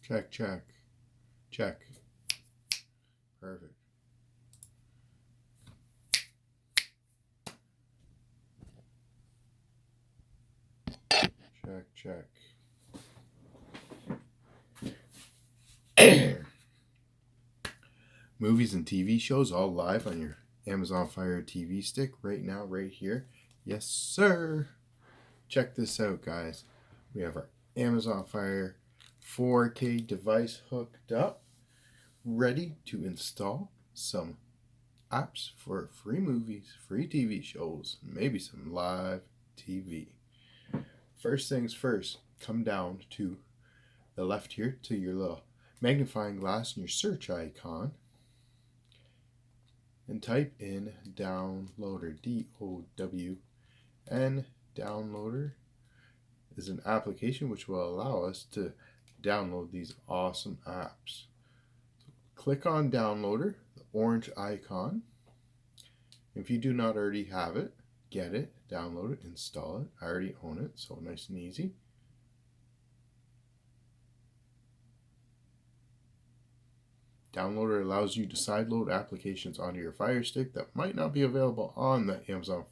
Check, check, check. Perfect. Check, check. Movies and TV shows all live on your Amazon Fire TV stick right now, right here. Yes, sir. Check this out, guys. We have our Amazon Fire 4K device hooked up, ready to install some apps for free movies, free TV shows, maybe some live TV. First things first, come down to the left here to your little magnifying glass and your search icon and type in downloader, DOWN. Downloader is an application which will allow us to download these awesome apps. So click on downloader, the orange icon. If you do not already have it, get it, download it, install it. I already own it, so nice and easy. Downloader allows you to sideload applications onto your Fire Stick that might not be available on the Amazon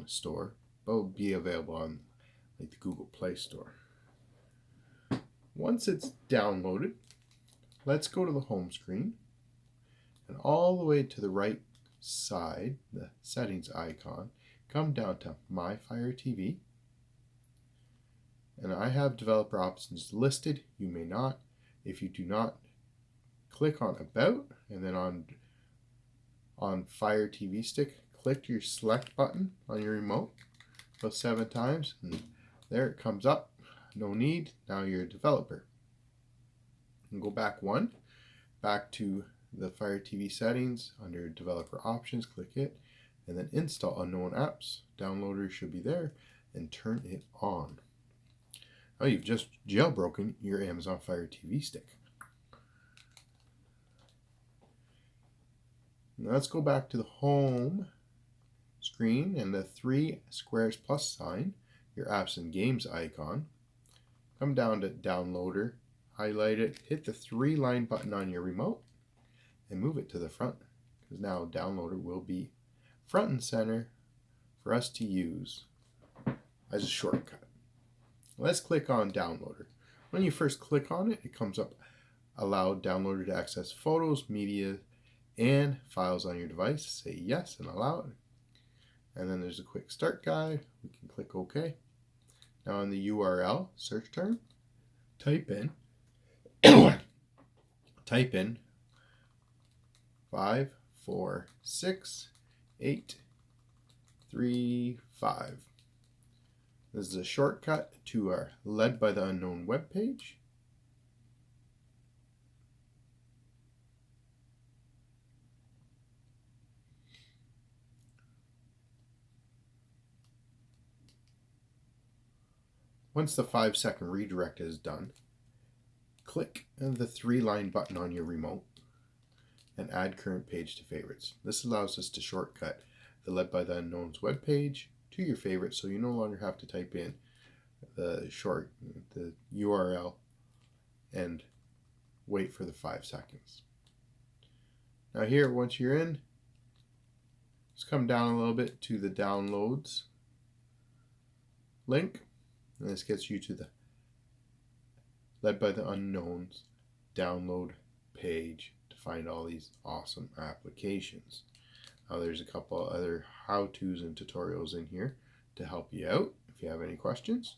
store, but will be available on like the Google Play Store. Once it's downloaded, let's go to the home screen, and all the way to the right side, the settings icon, come down to My Fire TV, and I have developer options listed. You may not. If you do not, click on About, and then on Fire TV Stick, click your select button on your remote about 7 times, and there it comes up. No need. Now you're a developer. And go back to the Fire TV settings under developer options, click it, and then install unknown apps. Downloader should be there, and turn it on. Oh, you've just jailbroken your Amazon Fire TV Stick. Now let's go back to the home screen and the 3 squares plus sign, your apps and games icon. Come down to downloader, highlight it, hit the 3-line button on your remote, and move it to the front, because now downloader will be front and center for us to use as a shortcut. Let's click on downloader. When you first click on it, it comes up, allow downloader to access photos, media, and files on your device. Say yes and allow it. And then there's a quick start guide. We can click OK. Now in the URL search term, type in 546835. This is a shortcut to our Led by the Unknown webpage. Once the 5-second redirect is done, click the 3-line button on your remote and add current page to favorites. This allows us to shortcut the Led by the Unknown's webpage to your favorites, so you no longer have to type in the URL and wait for the 5 seconds. Now here, once you're in, just come down a little bit to the downloads link, and this gets you to the Led by the Unknown's download page to find all these awesome applications. Now there's a couple other how-tos and tutorials in here to help you out if you have any questions.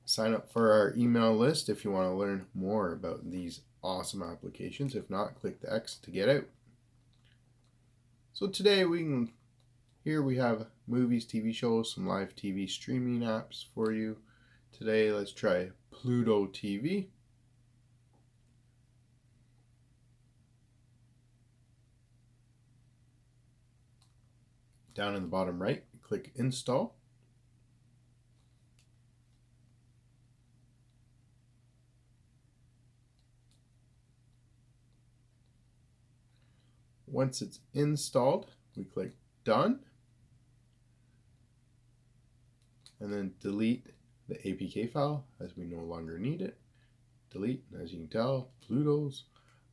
Sign up for our email list if you want to learn more about these awesome applications. If not, click the X to get out. So today we have movies, TV shows, some live TV streaming apps for you. Today let's try Pluto TV. Down in the bottom right, click Install. Once it's installed, we click Done, and then delete the APK file as we no longer need it. Delete, and as you can tell, Pluto's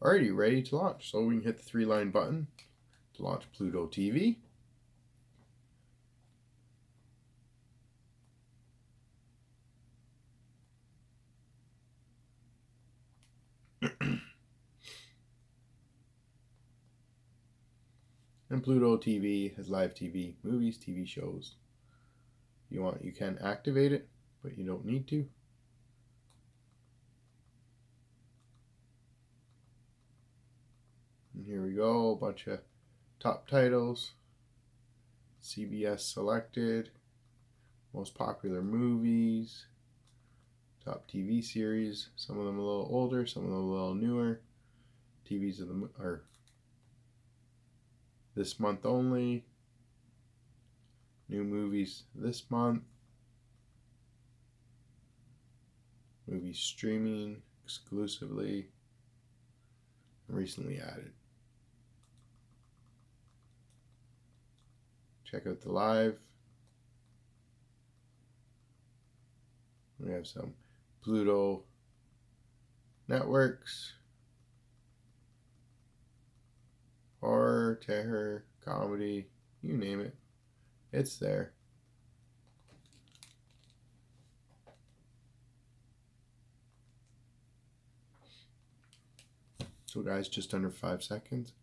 already ready to launch. So we can hit the 3-line button to launch Pluto TV. And Pluto TV has live TV, movies, TV shows. If you want, you can activate it, but you don't need to. And here we go, a bunch of top titles. CBS selected, most popular movies, top TV series, some of them a little older, some of them a little newer. TVs of the are this month only. New movies this month. Movies streaming exclusively. Recently added. Check out the live. We have some Pluto networks. Horror, terror, comedy, you name it. It's there. So guys, just under 5 seconds.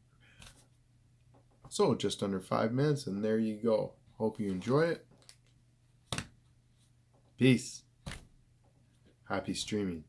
So just under 5 minutes, and there you go. Hope you enjoy it. Peace. Happy streaming.